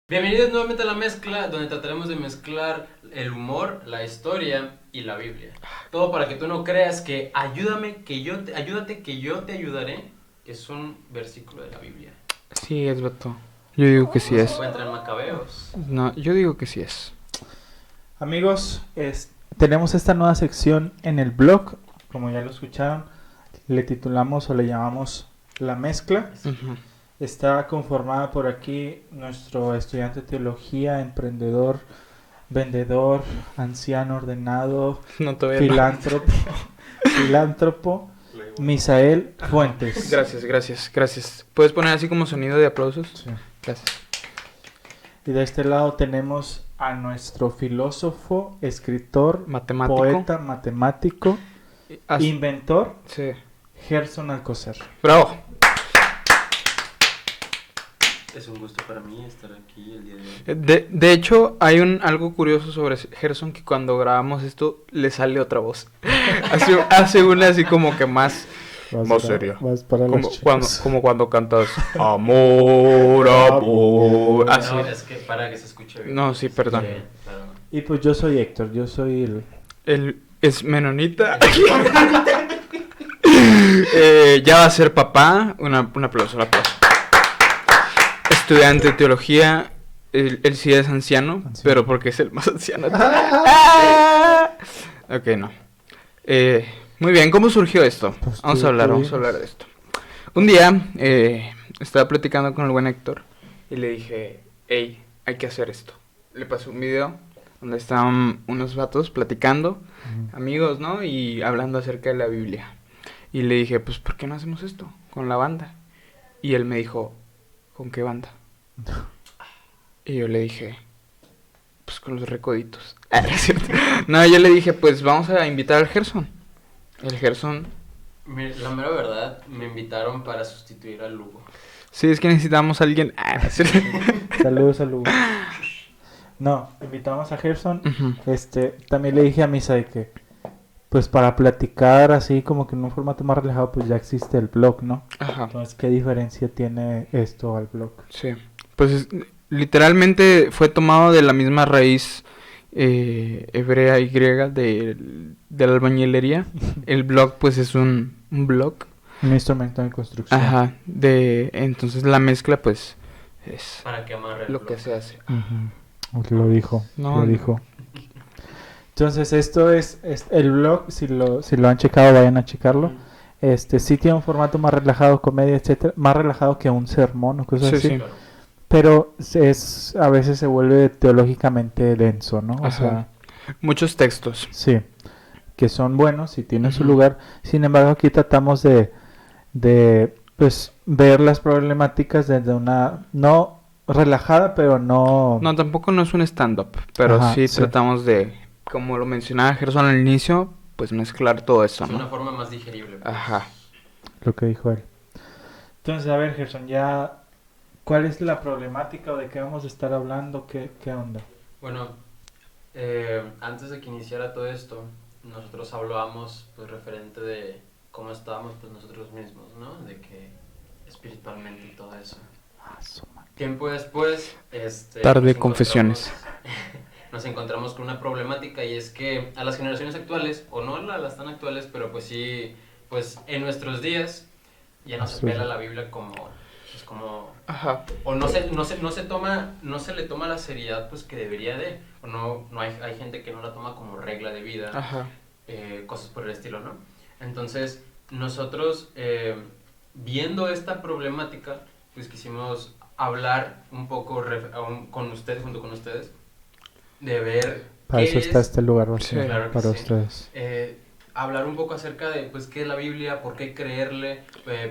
Bienvenidos nuevamente a La Mezcla, donde trataremos de mezclar el humor, la historia y la Biblia. Todo para que tú no creas que ayúdate que yo te ayudaré, que es un versículo de la Biblia. Sí es, vato. Yo digo que sí Se es. encuentra en Macabeos. No, yo digo que sí es. Amigos, tenemos esta nueva sección en el blog, como ya lo escucharon, le titulamos o le llamamos La Mezcla. Ujú. Está conformada por aquí nuestro estudiante de teología, emprendedor, vendedor, anciano ordenado, No, todavía no. filántropo, Misael Fuentes. Gracias. ¿Puedes poner así como sonido de aplausos? Sí. Gracias. Y de este lado tenemos a nuestro filósofo, escritor, Matemático. poeta, matemático, inventor, Sí. Gerson Alcocer. Bravo. Es un gusto para mí estar aquí el día de hoy. De hecho, hay algo curioso sobre Gerson, que cuando grabamos esto le sale otra voz. Hace una así como que más seria. Vas para Como cuando cantas amor. Así. No, es que para que se escuche bien. No, sí, perdón. Sí, claro. Y pues yo soy Héctor, yo soy el... Él es menonita. Ya va a ser papá. Un aplauso. Estudiante de teología. Él sí es anciano, pero porque es el más anciano. Ok, no. Muy bien, ¿cómo surgió esto? Pues Vamos a hablar de esto. Un día estaba platicando con el buen Héctor y le dije, hey, hay que hacer esto. Le pasé un video donde estaban unos vatos platicando, amigos, ¿no? Y hablando acerca de la Biblia. Y le dije, pues, ¿por qué no hacemos esto con la banda? Y él me dijo, ¿con qué banda? Y yo le dije, pues con los Recoditos. ¿No es cierto? No, yo le dije, pues vamos a invitar al Gerson. El Gerson. La mera verdad, me invitaron para sustituir a Lugo. Sí, es que necesitamos a alguien. Saludos. No, invitamos a Gerson. Ujú. También le dije a Misa de que, pues para platicar así como que en un formato más relajado, pues ya existe el blog, ¿no? Ajá, Entonces, ¿qué diferencia tiene esto al blog? sí. Pues literalmente fue tomado de la misma raíz hebrea y griega de la albañilería. El blog, pues es un blog. Un instrumento de construcción. Ajá, entonces la mezcla, pues es Para que amarre el lo que blog. se hace. Ujú. Lo dijo. Entonces esto es el blog, si lo han checado, vayan a checarlo. Sí tiene un formato más relajado, comedia, etcétera, más relajado que un sermón o cosas así. Sí. Claro. Pero a veces se vuelve teológicamente denso, ¿no? O Ajá. sea, Muchos textos. sí, que son buenos y tienen su Ujú. lugar. Sin embargo, aquí tratamos de pues ver las problemáticas desde una no relajada, pero no. No, tampoco no es un stand-up, pero Ajá, sí sí. tratamos de, como lo mencionaba Gerson al inicio, pues mezclar todo eso, Es una ¿no? forma más digerible. Pues. Ajá. Lo que dijo él. Entonces, a ver, Gerson, ya, ¿cuál es la problemática o de qué vamos a estar hablando? ¿Qué onda? Bueno, antes de que iniciara todo esto, nosotros hablábamos pues referente de cómo estábamos pues nosotros mismos, ¿no? De que espiritualmente y todo eso. Tiempo después, Tarde nos confesiones. nos encontramos con una problemática, y es que a las generaciones actuales, o no a las tan actuales, pero pues sí, pues en nuestros días ya no se pela la Biblia como Ajá. o no se le toma la seriedad pues que debería de, o no hay gente que no la toma como regla de vida, Ajá. cosas por el estilo, ¿no? Entonces nosotros, viendo esta problemática, pues quisimos hablar un poco con ustedes, junto con ustedes, de ver Para qué eso está este lugar, Sí, claro que para sí. ustedes. Hablar un poco acerca de pues qué es la Biblia, por qué creerle,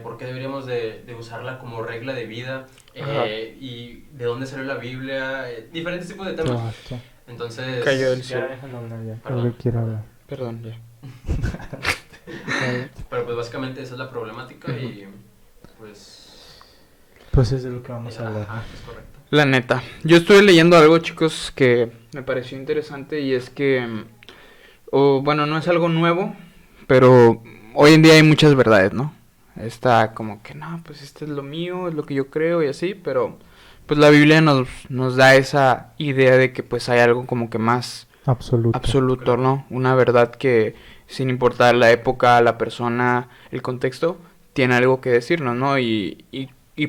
por qué deberíamos de usarla como regla de vida, Ajá. y de dónde salió la Biblia, diferentes tipos de temas. Exacto. Entonces, Cayó del Ya cielo. déjalo hablar ya. Perdón. Lo que quiero hablar. Perdón, ya. pero pues básicamente esa es la problemática. Ujú. Y pues Pues es de lo que vamos a hablar. ajá, es correcto. La neta. Yo estuve leyendo algo, chicos, que me pareció interesante, y es que, bueno, no es algo nuevo, pero hoy en día hay muchas verdades, ¿no? Está como que, no, pues esto es lo mío, es lo que yo creo y así, pero pues la Biblia nos da esa idea de que pues hay algo como que más absoluto, ¿no? Una verdad que sin importar la época, la persona, el contexto, tiene algo que decirnos, ¿no? Y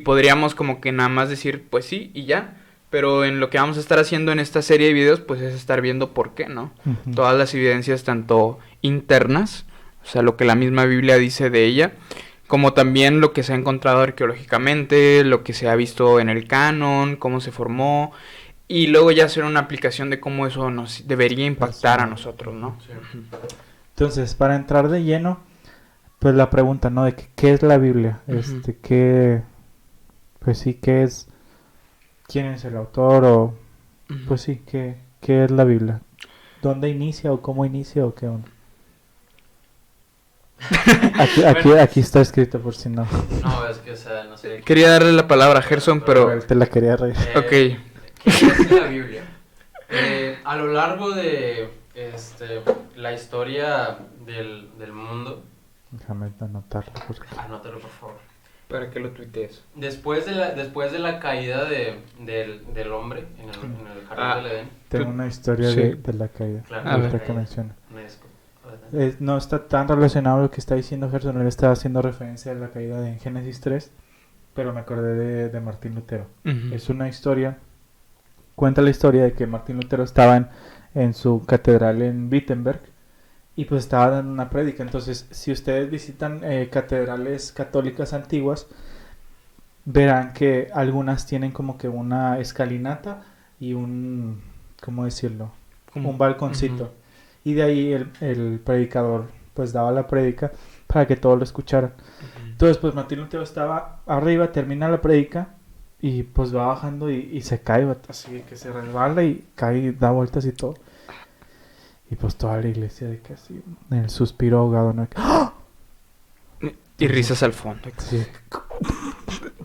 podríamos como que nada más decir, pues sí, y ya. Pero en lo que vamos a estar haciendo en esta serie de videos, pues es estar viendo por qué, ¿no? Ujú. Todas las evidencias, tanto internas, o sea, lo que la misma Biblia dice de ella, como también lo que se ha encontrado arqueológicamente, lo que se ha visto en el canon, cómo se formó, y luego ya hacer una aplicación de cómo eso nos debería impactar a nosotros, ¿no? Sí. Entonces, para entrar de lleno, pues la pregunta, ¿no? De que, ¿qué es la Biblia? Ujú. Pues sí, ¿qué es? ¿Quién es el autor? O, Ujú. pues sí, ¿qué es la Biblia? ¿Dónde inicia o cómo inicia o qué onda? Aquí está escrito por si no. No, es que, o sea, no sé. Quería darle la palabra a Gerson, pero... Te la quería reír. Ok. ¿Qué es la Biblia? A lo largo de la historia del mundo, Déjame anotarlo porque... anótalo por favor. Para que lo tuitees. Después de la caída del hombre en el jardín del Edén, Tengo una historia Sí. de la caída. claro, A ver. ahorita que menciona. una disculpa. No está tan relacionado a lo que está diciendo Gerson, él está haciendo referencia a la caída de Génesis 3, pero me acordé de Martín Lutero. Ujú. Es una historia, cuenta la historia de que Martín Lutero estaba en su catedral en Wittenberg y pues estaba dando una prédica. Entonces, si ustedes visitan catedrales católicas antiguas, verán que algunas tienen como que una escalinata y ¿cómo decirlo? Como- Un balconcito. Ujú. Y de ahí el predicador pues daba la prédica para que todos lo escucharan. Entonces pues Martín Lutero estaba arriba, termina la prédica y pues va bajando y se cae, vato, así que se resbala y cae y da vueltas y todo. Y pues toda la iglesia de que así, en el suspiro ahogado, ¿no? ¡Ah! Y risas al fondo. Sí.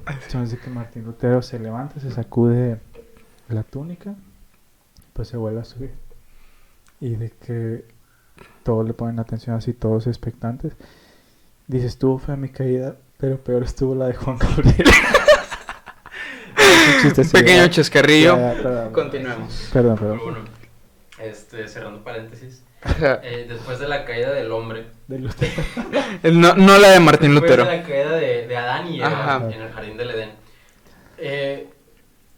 Entonces que Martín Lutero se levanta, se sacude la túnica, pues se vuelve a subir. Y de que todos le ponen atención así, todos expectantes. Dice, estuvo fea mi caída, pero peor estuvo la de Juan Gabriel. Es un chiste Un así, pequeño ¿verdad? chascarrillo. Perdón. Continuemos. Perdón. Pero bueno, cerrando paréntesis, después de la caída del hombre, De Lutero. No la de Martín después Lutero. de la caída de Adán y Eva Ajá. en el jardín del Edén,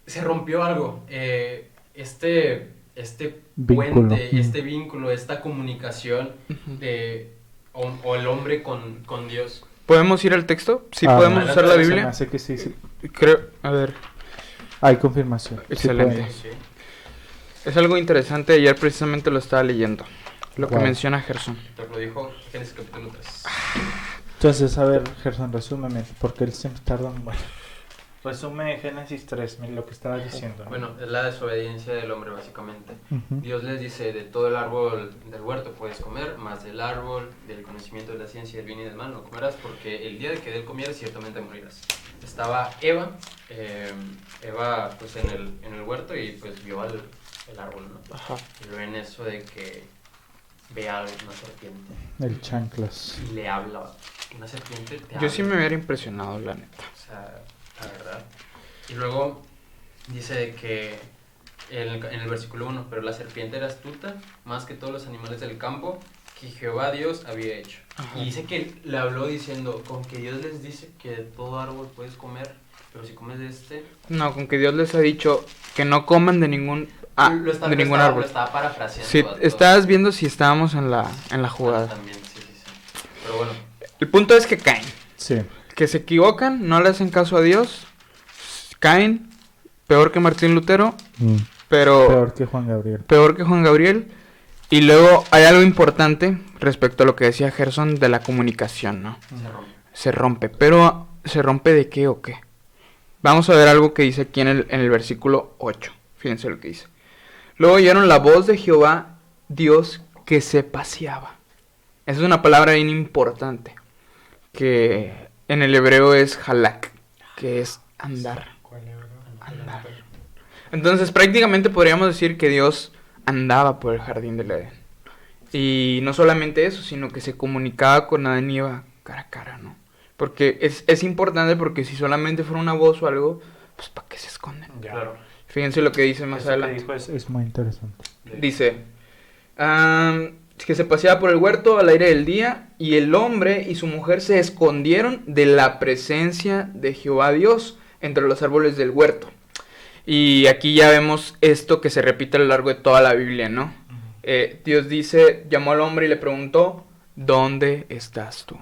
se rompió algo. Este Vínculo. puente, este vínculo, esta comunicación o el hombre con Dios. ¿Podemos ir al texto? Sí, Ah, podemos no. usar la Se me Biblia. hace que sí. Creo, a ver, Hay confirmación. Sí Excelente. podemos. Sí. es algo interesante. Ayer precisamente lo estaba leyendo. Lo que Wow. menciona Gerson. Te lo dijo Génesis capítulo 3. Entonces, a ver, Gerson, resúmeme, porque él siempre tarda un buen. Resume Génesis 3, lo que estaba diciendo. ¿no? Bueno, es la desobediencia del hombre básicamente. Ujú. Dios les dice, de todo el árbol del huerto puedes comer, más del árbol del conocimiento de la ciencia y del bien y del mal no comerás, porque el día de que de él comieres ciertamente morirás. Estaba Eva pues en el huerto y pues vio el árbol, ¿no? Ajá. Y luego en eso de que ve a una serpiente El chanclas. y le habla. Una serpiente te habla. Yo sí me hubiera impresionado, la neta. O sea, la verdad. Y luego dice de que en el versículo 1, pero la serpiente era astuta más que todos los animales del campo que Jehová Dios había hecho. Ajá. Y dice que le habló diciendo, con que Dios les dice que de todo árbol puedes comer, pero si comes de este... No, con que Dios les ha dicho que no coman de ningún de ningún árbol. Lo estaba parafraseando. Sí, a todo. estabas viendo si estábamos en la jugada. También, sí. Pero bueno, El punto es que caen. Sí. Que se equivocan, no le hacen caso a Dios, caen, peor que Martín Lutero, pero Peor que Juan Gabriel. peor que Juan Gabriel. Y luego hay algo importante respecto a lo que decía Gerson de la comunicación, ¿no? se rompe. Se rompe, pero ¿se rompe de qué o qué? Vamos a ver algo que dice aquí en el versículo 8. Fíjense lo que dice. Luego oyeron la voz de Jehová, Dios, que se paseaba. Esa es una palabra bien importante, que en el hebreo es halak, que es andar. Andar. Entonces prácticamente podríamos decir que Dios andaba por el jardín del Edén. Y no solamente eso, sino que se comunicaba con Adán y Eva cara a cara, ¿no? Porque es importante, porque si solamente fuera una voz o algo, pues ¿para qué se esconden? Ya. Claro. Fíjense lo que dice más Eso que adelante. dijo es muy interesante. Dice, que se paseaba por el huerto al aire del día, y el hombre y su mujer se escondieron de la presencia de Jehová Dios entre los árboles del huerto. Y aquí ya vemos esto que se repite a lo largo de toda la Biblia, ¿no? Dios dice, llamó al hombre y le preguntó, ¿dónde estás tú?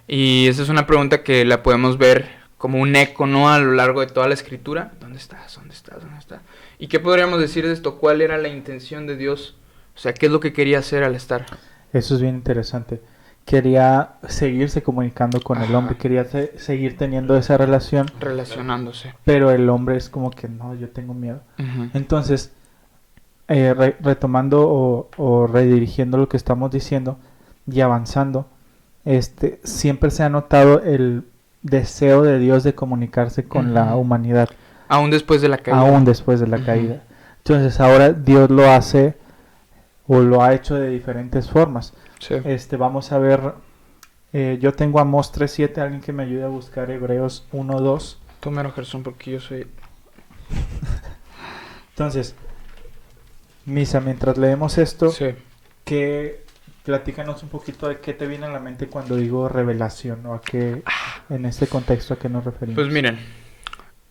Y esa es una pregunta que la podemos ver como un eco, ¿no? A lo largo de toda la escritura. ¿Dónde estás? ¿Dónde estás? ¿Dónde estás? ¿Y qué podríamos decir de esto? ¿Cuál era la intención de Dios? O sea, ¿qué es lo que quería hacer al estar? Eso es bien interesante. Quería seguirse comunicando con el Ajá. hombre, quería seguir teniendo esa relación, Relacionándose. pero el hombre es como que no, yo tengo miedo. Ujú. Entonces, retomando o redirigiendo lo que estamos diciendo y avanzando, siempre se ha notado el deseo de Dios de comunicarse con la Ujú. humanidad, Aún después de la caída. aún después de la Ujú. caída. Entonces, ahora Dios lo hace o lo ha hecho de diferentes formas. Sí. Vamos a ver, yo tengo Amós 3:7, alguien que me ayude a buscar Hebreos 1:2. Tú mero, Gerson, porque yo soy... Entonces, Misa, mientras leemos esto, Sí. platícanos un poquito de qué te viene a la mente cuando digo revelación, o a qué, en este contexto, a qué nos referimos. Pues miren,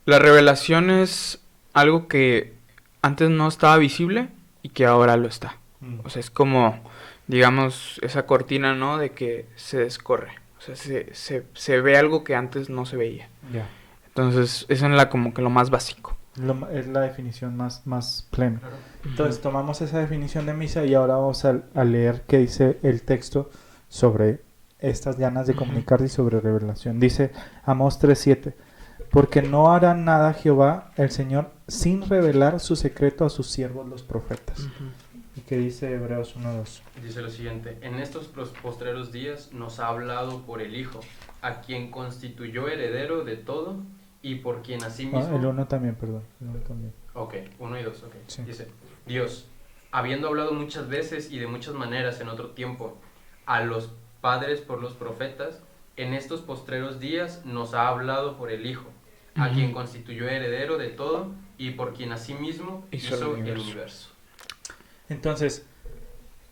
la revelación es algo que antes no estaba visible y que ahora lo está. O sea, es como, digamos, esa cortina, ¿no? De que se descorre. O sea, se ve algo que antes no se veía. Ya. Entonces, eso es como que lo más básico. Es la definición más plena. Claro. Entonces, tomamos esa definición de Misa y ahora vamos a leer qué dice el texto sobre estas ganas de Ujú. comunicarse y sobre revelación. Dice Amós 3:7, porque no hará nada Jehová el Señor sin revelar su secreto a sus siervos los profetas. Ujú. ¿Y qué dice Hebreos 1:2? Dice lo siguiente, en estos postreros días nos ha hablado por el Hijo, a quien constituyó heredero de todo y por quien asimismo... El 1 también, perdón. El 1 también. Ok, 1 y 2, ok. Sí. Dice, Dios, habiendo hablado muchas veces y de muchas maneras en otro tiempo a los padres por los profetas, en estos postreros días nos ha hablado por el Hijo, a Ujú. quien constituyó heredero de todo y por quien asimismo Hizo hizo el el universo. universo. Entonces,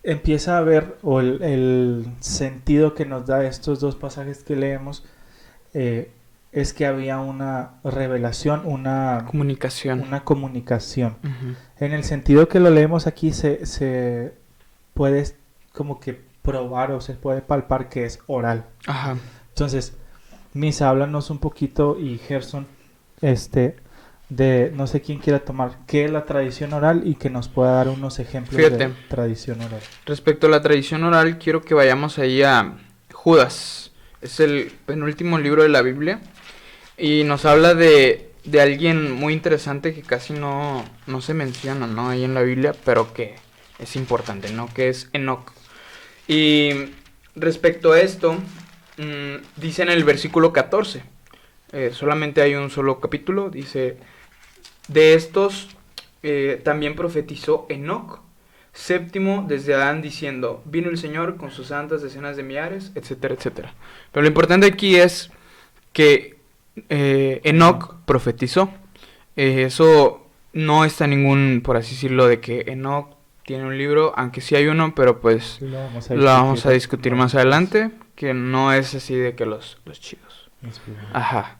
empieza a ver, o el sentido que nos da estos dos pasajes que leemos, es que había una revelación, una Comunicación. comunicación. Ujú. En el sentido que lo leemos aquí, se puede como que probar o se puede palpar que es oral. Ajá. Entonces, Misa, háblanos un poquito, y Gerson, de no sé quién quiera tomar, qué es la tradición oral y que nos pueda dar unos ejemplos Fíjate. de tradición oral. Respecto a la tradición oral, quiero que vayamos ahí a Judas. Es el penúltimo libro de la Biblia. Y nos habla de alguien muy interesante que casi no se menciona, ¿no? Ahí en la Biblia, pero que es importante, ¿no? Que es Enoc. Y respecto a esto, dice en el versículo 14, solamente hay un solo capítulo, dice, de estos también profetizó Enoc, séptimo desde Adán, diciendo, vino el Señor con sus santas decenas de millares, etcétera, etcétera. Pero lo importante aquí es que Enoc profetizó. Eso no está ningún, por así decirlo, de que Enoc tiene un libro, aunque sí hay uno, pero pues Lo lo vamos a discutir más adelante, que no es así de que los chidos. Ajá.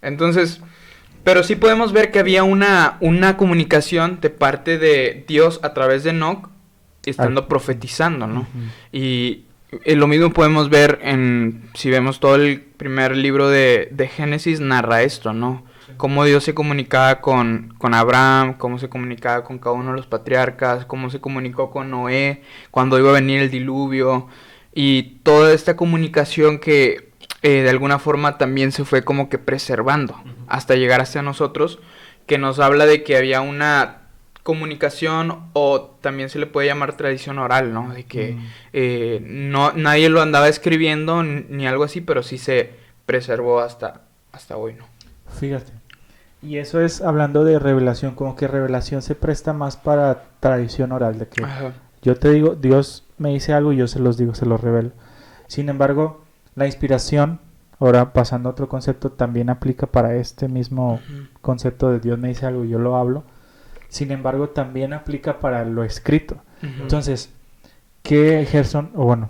Entonces, pero sí podemos ver que había una comunicación de parte de Dios a través de Enoc, estando profetizando, ¿no? Y lo mismo podemos ver si vemos todo el primer libro de Génesis, narra esto, ¿no? Sí. Cómo Dios se comunicaba con Abraham, cómo se comunicaba con cada uno de los patriarcas, cómo se comunicó con Noé, cuando iba a venir el diluvio, y toda esta comunicación que de alguna forma también se fue como que preservando hasta llegar hasta nosotros, que nos habla de que había una comunicación, o también se le puede llamar tradición oral, ¿no? De que nadie lo andaba escribiendo ni algo así, pero sí se preservó hasta hoy, ¿no? Fíjate. Y eso es hablando de revelación, como que revelación se presta más para tradición oral, de que Ajá. yo te digo, Dios me dice algo y yo se los digo, se los revelo. Sin embargo, la inspiración Ahora, pasando a otro concepto, también aplica para este mismo Ujú. concepto de Dios me dice algo y yo lo hablo. Sin embargo, también aplica para lo escrito. Ujú. Entonces, ¿qué Gerson? O bueno,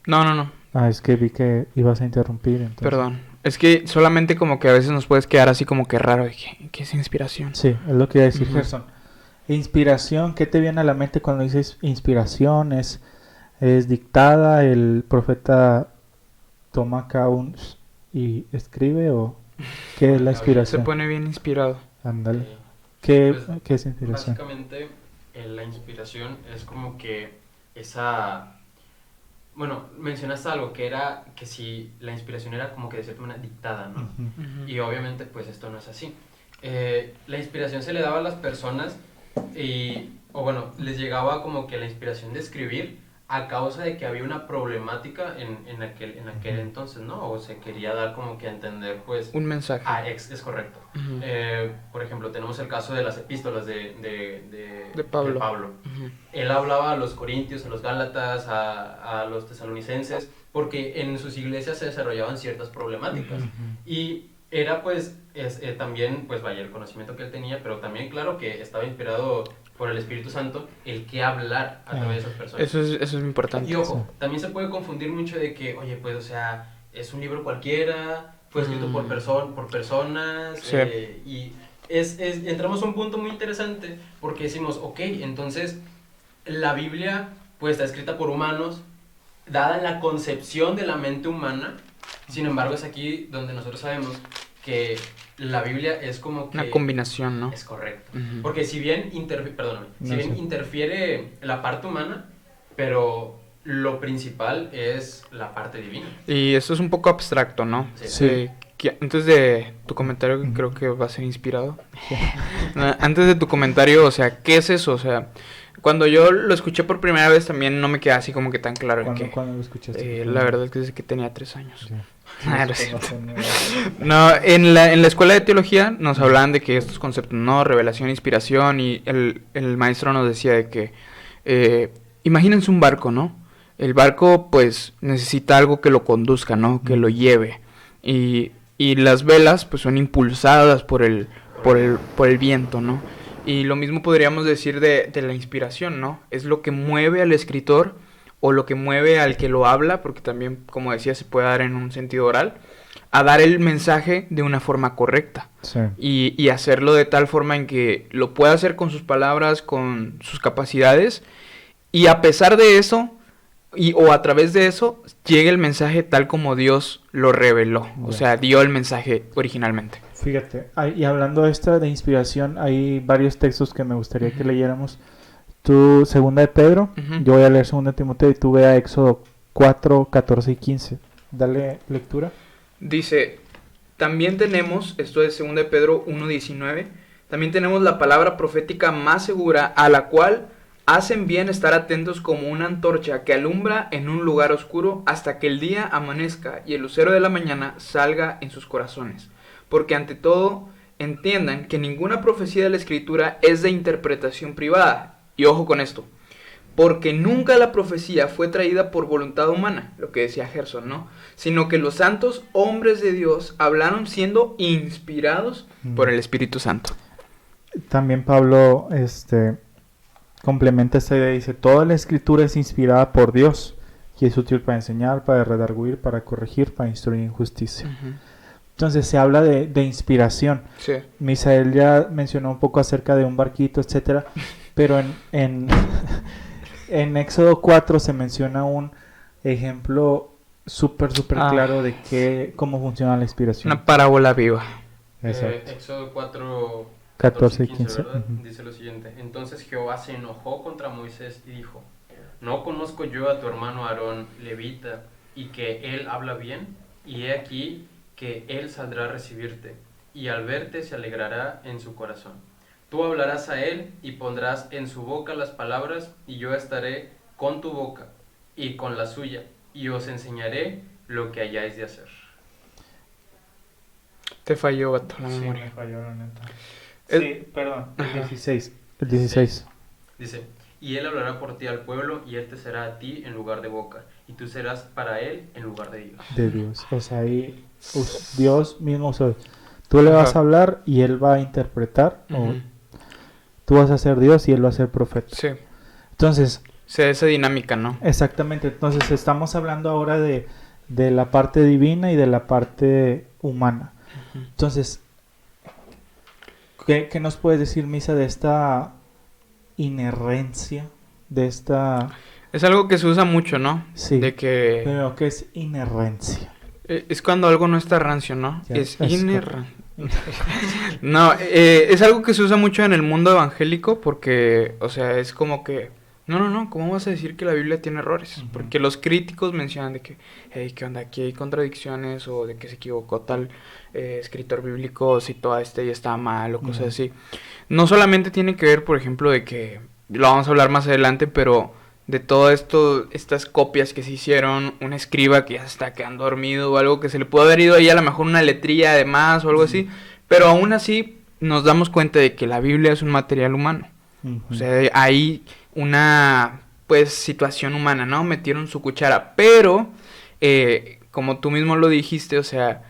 No. es que vi que ibas a interrumpir. Entonces. Perdón. Es que solamente como que a veces nos puedes quedar así como que raro de que es inspiración. Sí, es lo que iba a decir Ujú. Gerson. Inspiración, ¿qué te viene a la mente cuando dices inspiración? ¿Es dictada? ¿El profeta toma acá y escribe? ¿O qué es la Se inspiración? pone bien inspirado. Ándale. Eh, ¿Qué, pues, qué es inspiración? básicamente, la inspiración es como que esa... Bueno, mencionaste algo que era que si la inspiración era como que de cierta manera dictada, ¿no? Ujú. Ujú. Y obviamente pues esto no es así. La inspiración se le daba a las personas o bueno, les llegaba como que la inspiración de escribir a causa de que había una problemática en aquel entonces, ¿no? O se quería dar como que a entender pues... Un mensaje. Es correcto. Ujú. Por ejemplo, tenemos el caso de las epístolas De Pablo. de Pablo. Ujú. Él hablaba a los corintios, a los gálatas, a los tesalonicenses, porque en sus iglesias se desarrollaban ciertas problemáticas. Ujú. Y era pues también, pues vaya, el conocimiento que él tenía, pero también claro que estaba inspirado por el Espíritu Santo el que hablar a través de esas personas. Eso es importante. Y ojo, Sí. también se puede confundir mucho de que, oye, pues, o sea, es un libro cualquiera, fue escrito por personas, Sí. y entramos a un punto muy interesante porque decimos, ok, entonces la Biblia, pues, está escrita por humanos, dada en la concepción de la mente humana, sin embargo, es aquí donde nosotros sabemos que la Biblia es como que... Una combinación, ¿no? Es correcto. Ujú. Porque si bien, interfiere la parte humana, pero lo principal es la parte divina. Y esto es un poco abstracto, ¿no? Sí. Antes de tu comentario, que creo que va a ser inspirado. Antes de tu comentario, o sea, ¿qué es eso? O sea, cuando yo lo escuché por primera vez también no me queda así como que tan claro en qué. ¿Cuándo lo escuchaste? La verdad es que desde que tenía 3 años. Sí. Ah, no es cierto. Sí. No, en la escuela de teología nos hablaban de que estos conceptos, no, revelación, inspiración, y el maestro nos decía de que, imagínense un barco, ¿no? El barco, pues, necesita algo que lo conduzca, ¿no? Que lo lleve. Y las velas, pues, son impulsadas por el viento, ¿no? Y lo mismo podríamos decir de la inspiración, ¿no? Es lo que mueve al escritor o lo que mueve al que lo habla, porque también, como decía, se puede dar en un sentido oral, a dar el mensaje de una forma correcta. Sí. Y hacerlo de tal forma en que lo pueda hacer con sus palabras, con sus capacidades, y a pesar de eso, o a través de eso, llegue el mensaje tal como Dios lo reveló. O Ya. sea, dio el mensaje originalmente. Fíjate, y hablando de inspiración, hay varios textos que me gustaría que Ujú. leyéramos. Tú, segunda de Pedro, Ujú. yo voy a leer segunda de Timoteo y tú ve a Éxodo 4, 14 y 15. Dale lectura. Dice, también tenemos, esto es 2 de Pedro 1:19, también tenemos la palabra profética más segura, a la cual hacen bien estar atentos como una antorcha que alumbra en un lugar oscuro hasta que el día amanezca y el lucero de la mañana salga en sus corazones. Porque ante todo, entiendan que ninguna profecía de la Escritura es de interpretación privada. Y ojo con esto, porque nunca la profecía fue traída por voluntad humana, lo que decía Gerson, ¿no? Sino que los santos hombres de Dios hablaron siendo inspirados por el Espíritu Santo. También Pablo complementa esta idea y dice, toda la escritura es inspirada por Dios y es útil para enseñar, para redarguir, para corregir, para instruir en justicia. Ujú. Entonces se habla de inspiración. Sí. Misael ya mencionó un poco acerca de un barquito, etcétera, pero en Éxodo 4 se menciona un ejemplo súper claro de cómo funciona la inspiración. Una parábola viva. Exacto. Éxodo 4, 14 y 15, 15. ¿verdad? Ujú. Dice lo siguiente: entonces Jehová se enojó contra Moisés y dijo, ¿no conozco yo a tu hermano Aarón, levita, y que él habla bien? Y he aquí que él saldrá a recibirte, y al verte se alegrará en su corazón. Tú hablarás a él y pondrás en su boca las palabras, y yo estaré con tu boca y con la suya, y os enseñaré lo que hayáis de hacer. Te falló, vato, la Sí, memoria. me falló, la neta. El- Sí, perdón. El Ajá. 16. El 16. Dice, Y él hablará por ti al pueblo, y él te será a ti en lugar de boca, y tú serás para él en lugar de Dios. De Dios. O sea, ahí Dios mismo, o sea, tú le vas a hablar y él va a interpretar, o tú vas a ser Dios y él va a ser profeta. Sí. Entonces, O sea, esa dinámica, ¿no? exactamente. Entonces, estamos hablando ahora de la parte divina y de la parte humana. Entonces, ¿qué nos puedes decir, Misa, de esta inerrencia? De esta... Es algo que se usa mucho, ¿no? Sí. De que... Pero, ¿qué es inerrencia? Es cuando algo no está rancio, ¿no? Ya, Es es inerrante. No, es algo que se usa mucho en el mundo evangélico porque, o sea, es como que, no, ¿cómo vas a decir que la Biblia tiene errores? Ujú. Porque los críticos mencionan de que, hey, ¿qué onda? Aquí hay contradicciones o de que se equivocó tal escritor bíblico, citó a este y está mal o cosas Ujú. así. No solamente tiene que ver, por ejemplo, de que, lo vamos a hablar más adelante, pero de todo esto, estas copias que se hicieron, un escriba que ya se está quedando dormido o algo que se le pudo haber ido ahí a lo mejor una letrilla de más o algo así, pero aún así nos damos cuenta de que la Biblia es un material humano. Ujú. O sea, hay una, pues, situación humana, ¿no? Metieron su cuchara, pero, como tú mismo lo dijiste, o sea,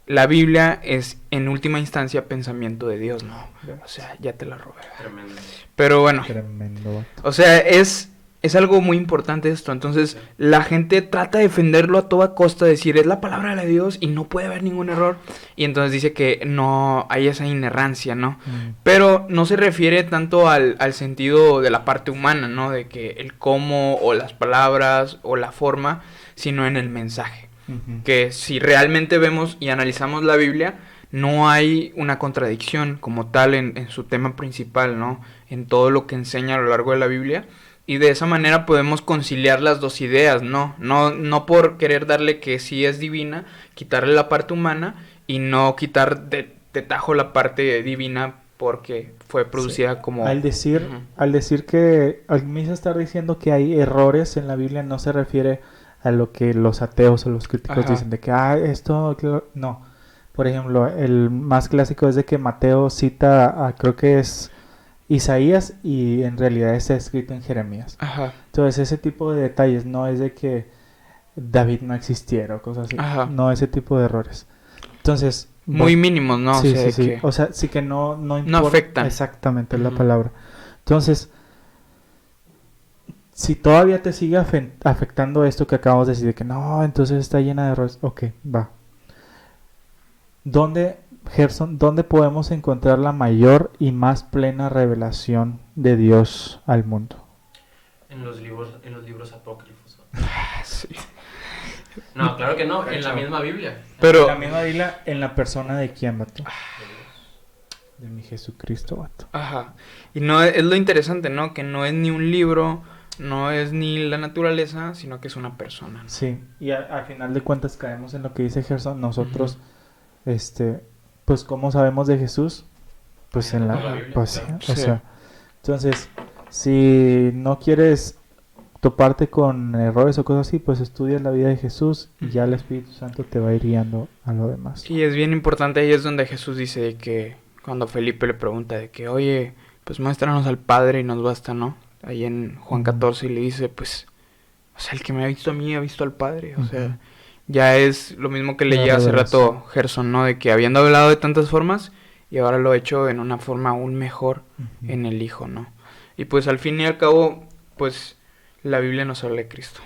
la Biblia es, en última instancia, pensamiento de Dios, ¿no? O sea, ya te la robé. Tremendo. Pero bueno, Tremendo vato. o sea, es algo muy importante esto. Entonces, Sí. la gente trata de defenderlo a toda costa, decir, es la palabra de Dios y no puede haber ningún error. Y entonces dice que no hay esa inerrancia, ¿no? Pero no se refiere tanto al sentido de la parte humana, ¿no? De que el cómo o las palabras o la forma, sino en el mensaje. Ujú. Que si realmente vemos y analizamos la Biblia, no hay una contradicción como tal en su tema principal, ¿no? En todo lo que enseña a lo largo de la Biblia. Y de esa manera podemos conciliar las dos ideas, ¿no? No por querer darle que sí es divina, quitarle la parte humana y no quitar de tajo la parte divina porque fue producida como... Al decir, Ujú. al decir que, al mismo estar diciendo que hay errores en la Biblia, no se refiere a lo que los ateos o los críticos Ajá. dicen de que, esto, no. Por ejemplo, el más clásico es de que Mateo cita creo que es Isaías y en realidad está escrito en Jeremías. Ajá. Entonces ese tipo de detalles no es de que David no existiera o cosas así. Ajá. No, ese tipo de errores. Entonces... Muy mínimos, ¿no? Sí, o sea, sí, sí. que O sea, sí que no importa. no afectan. Exactamente, es la Ujú. palabra. Entonces, si todavía te sigue afectando esto que acabamos de decir, de que no, entonces está llena de errores. Ok, va. Gerson, ¿dónde podemos encontrar la mayor y más plena revelación de Dios al mundo? En los libros apócrifos. Sí. No, claro que no, en la misma Biblia. Pero... La misma Biblia, en la persona de quién, vato. De mi Jesucristo, vato. Ajá. Y no es lo interesante, ¿no? Que no es ni un libro, no es ni la naturaleza, sino que es una persona, ¿no? Sí, y al final de cuentas caemos en lo que dice Gerson. Nosotros, pues, ¿cómo sabemos de Jesús? Pues en Por la la... Biblia, Pues, claro. o Sí. sea, entonces, si no quieres toparte con errores o cosas así, pues estudias la vida de Jesús y ya el Espíritu Santo te va a ir guiando a lo demás. Y es bien importante, ahí es donde Jesús dice de que cuando Felipe le pregunta de que, oye, pues muéstranos al Padre y nos basta, ¿no? Ahí en Juan 14 y le dice, pues, o sea, el que me ha visto a mí ha visto al Padre, o sea, ya es lo mismo que La leía hace revelación. rato Gerson, ¿no? De que habiendo hablado de tantas formas y ahora lo ha hecho en una forma aún mejor Ujú. en el Hijo, ¿no? Y pues al fin y al cabo, pues la Biblia nos habla de Cristo.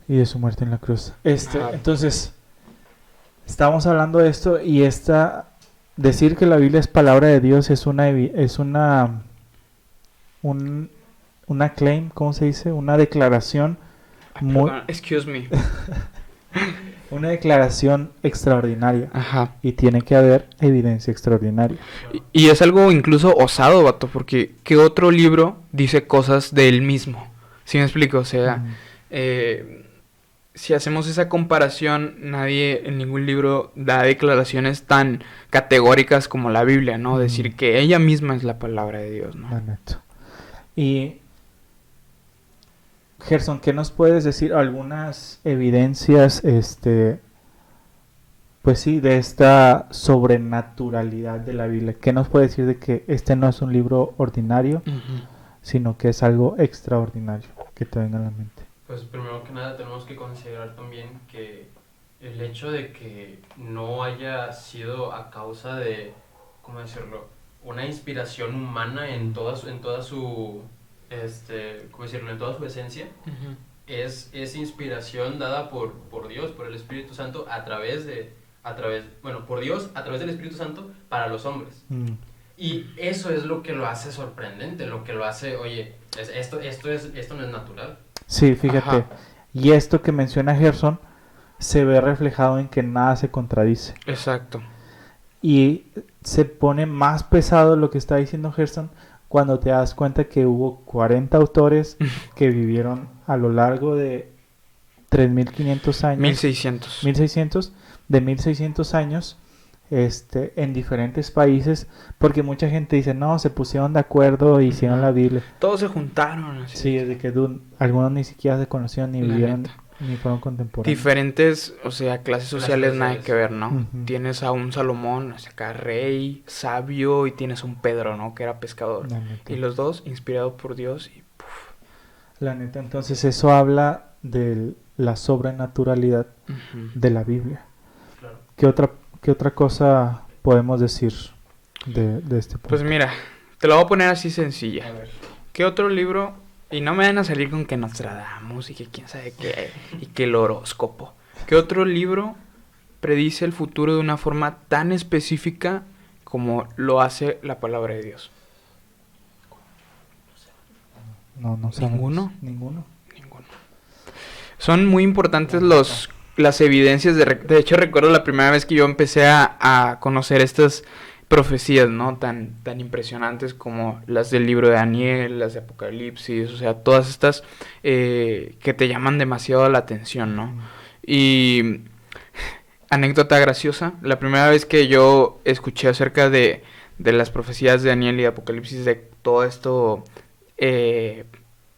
Y de su muerte en la cruz. Ajá. Entonces, estamos hablando de esto y decir que la Biblia es palabra de Dios es una claim, ¿cómo se dice? Una declaración Ay, muy, perdón, excuse me. una declaración extraordinaria Ajá. y tiene que haber evidencia extraordinaria. Y es algo incluso osado, vato, porque ¿qué otro libro dice cosas de él mismo? ¿Sí me explico? O sea, si hacemos esa comparación, nadie en ningún libro da declaraciones tan categóricas como la Biblia, ¿no? Ujú. Decir que ella misma es la palabra de Dios, ¿no? La neta. Y Gerson, ¿qué nos puedes decir? Algunas evidencias, pues sí, de esta sobrenaturalidad de la Biblia. ¿Qué nos puede decir de que este no es un libro ordinario, sino que es algo extraordinario que te venga a la mente? Pues primero que nada tenemos que considerar también que el hecho de que no haya sido a causa de, ¿cómo decirlo?, una inspiración humana en toda su, ¿cómo decirlo?, en toda su esencia, es inspiración dada por Dios, por el Espíritu Santo, por Dios, a través del Espíritu Santo, para los hombres. Y eso es lo que lo hace sorprendente, lo que lo hace, oye, esto no es natural. Sí, fíjate. Ajá. Y esto que menciona Gerson se ve reflejado en que nada se contradice. Exacto. Y se pone más pesado lo que está diciendo Gerson cuando te das cuenta que hubo 40 autores que vivieron a lo largo de 3.500 años. 1600. 1600 años en diferentes países, porque mucha gente dice, no, se pusieron de acuerdo e hicieron la Biblia. Todos se juntaron. Así. Sí, es de que algunos ni siquiera se conocieron ni La vivieron neta. ni fueron contemporáneos. Diferentes, o sea, clases sociales nada que ver, ¿no? Ujú. Tienes a un Salomón, o sea, acá rey, sabio, y tienes a un Pedro, ¿no? Que era pescador. La neta. Y los dos inspirados por Dios y La neta, entonces eso habla de la sobrenaturalidad de la Biblia. Claro. ¿Qué otra cosa podemos decir de este punto? Pues mira, te lo voy a poner así sencilla. A ver. ¿Qué otro libro? Y no me van a salir con que Nostradamus y que quién sabe qué, y que el horóscopo. ¿Qué otro libro predice el futuro de una forma tan específica como lo hace la palabra de Dios? No sabemos. ¿Ninguno? Ninguno. Ninguno. Son muy importantes las evidencias. De hecho, recuerdo la primera vez que yo empecé a conocer estas profecías, ¿no? Tan impresionantes como las del libro de Daniel, las de Apocalipsis, o sea, todas estas que te llaman demasiado la atención, ¿no? Y anécdota graciosa, la primera vez que yo escuché acerca de las profecías de Daniel y de Apocalipsis, de todo esto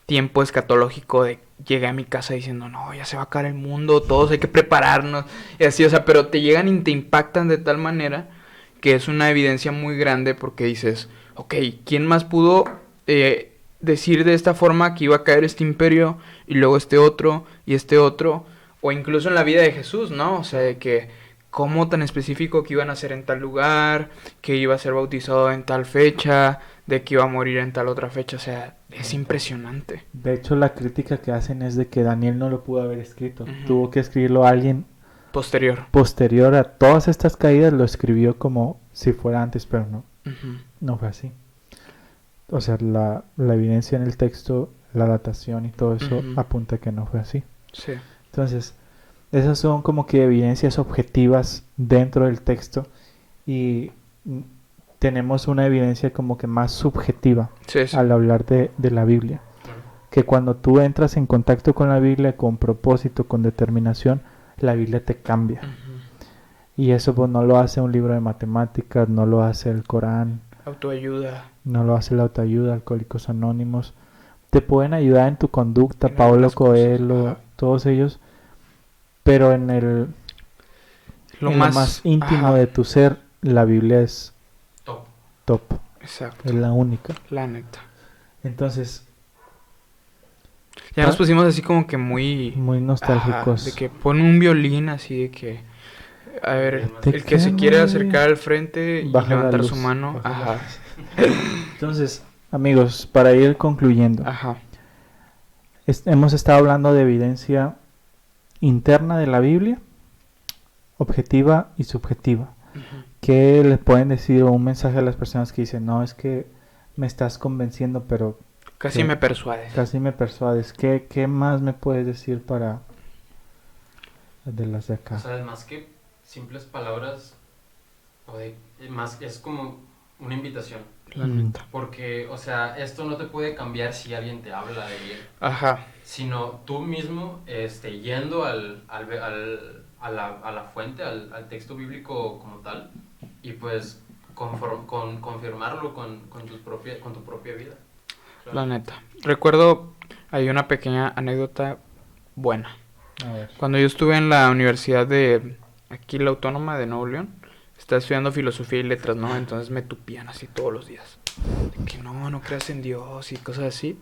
tiempo escatológico, llegué a mi casa diciendo, no, ya se va a acabar el mundo, todos hay que prepararnos, y así, o sea, pero te llegan y te impactan de tal manera que es una evidencia muy grande porque dices, ok, ¿quién más pudo decir de esta forma que iba a caer este imperio y luego este otro y este otro? O incluso en la vida de Jesús, ¿no? O sea, de que cómo tan específico que iban a ser en tal lugar, que iba a ser bautizado en tal fecha, de que iba a morir en tal otra fecha, o sea, es impresionante. De hecho, la crítica que hacen es de que Daniel no lo pudo haber escrito. Ujú. Tuvo que escribirlo alguien Posterior. posterior a todas estas caídas, lo escribió como si fuera antes, pero no fue así. O sea, la evidencia en el texto, la datación y todo eso Ujú. apunta que no fue así. Sí. Entonces, esas son como que evidencias objetivas dentro del texto y tenemos una evidencia como que más subjetiva Sí, sí. al hablar de la Biblia. Claro. Que cuando tú entras en contacto con la Biblia con propósito, con determinación, la Biblia te cambia. Ujú. Y eso pues no lo hace un libro de matemáticas, no lo hace el Corán, Autoayuda. no lo hace la autoayuda, Alcohólicos Anónimos. Te pueden ayudar en tu conducta, En Paulo algunas cosas, Coelho, ajá. todos ellos. Pero en en lo más íntimo ajá, de tu ser, la Biblia es Top. top, exacto, es la única. la neta. Entonces, Ya nos pusimos así como que muy... muy nostálgicos. de que pone un violín así de que... A ver, Te el que se quemo, quiere güey. acercar al frente y Baja la levantar luz, su mano. baja la Ajá, Entonces, amigos, para ir concluyendo, ajá. hemos estado hablando de evidencia interna de la Biblia, objetiva y subjetiva. Ujú. ¿Qué les pueden decir o un mensaje a las personas que dicen, no, es que me estás convenciendo, pero Casi Sí. me persuades. casi me persuades? ¿Qué más me puedes decir para de las de O acá? sea, más que simples palabras, es como una invitación. La neta. Porque, o sea, esto no te puede cambiar si alguien te habla de él, Ajá, sino tú mismo yendo a la fuente, al texto bíblico como tal, y pues confirmarlo con tu propia vida. Claro. la neta. Recuerdo, hay una pequeña anécdota buena. A ver. Cuando yo estuve en la universidad de aquí la Autónoma de Nuevo León, estaba estudiando filosofía y letras, ¿no? Entonces me tupían así todos los días. De que no creas en Dios y cosas así.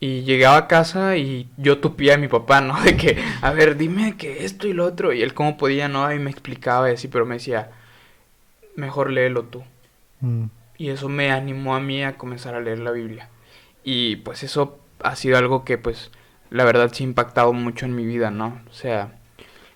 Y llegaba a casa y yo tupía a mi papá, ¿no? De que, a ver, dime que esto y lo otro. Y él cómo podía, ¿no? Y me explicaba y así, pero me decía, mejor léelo tú. Y eso me animó a mí a comenzar a leer la Biblia. Y pues eso ha sido algo que pues la verdad sí ha impactado mucho en mi vida, ¿no? O sea,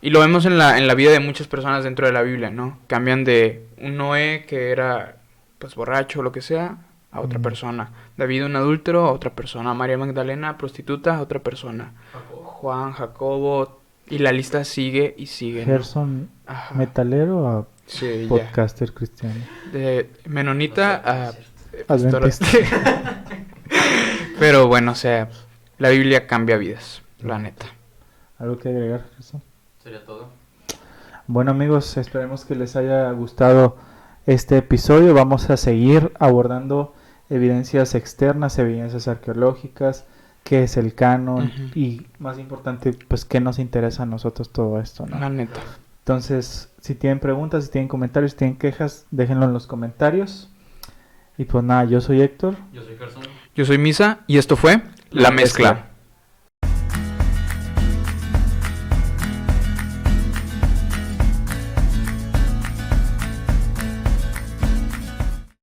y lo vemos en la vida de muchas personas dentro de la Biblia, ¿no? Cambian de un Noé que era pues borracho o lo que sea, a otra persona. David, un adúltero, a otra persona. María Magdalena, prostituta, a otra persona. Juan, Jacobo, y la lista sigue y sigue, ¿no? Gerson, metalero a sí, podcaster cristiano. De menonita a Adventista. Pero bueno, o sea, la Biblia cambia vidas, la neta. ¿Algo que agregar, Gerson? Sería todo. Bueno, amigos, esperemos que les haya gustado este episodio. Vamos a seguir abordando evidencias externas, evidencias arqueológicas, qué es el canon y, más importante, pues qué nos interesa a nosotros todo esto, ¿no? La neta. Entonces, si tienen preguntas, si tienen comentarios, si tienen quejas, déjenlo en los comentarios. Y pues nada, yo soy Héctor. Yo soy Gerson. Yo soy Misa y esto fue La Mezcla.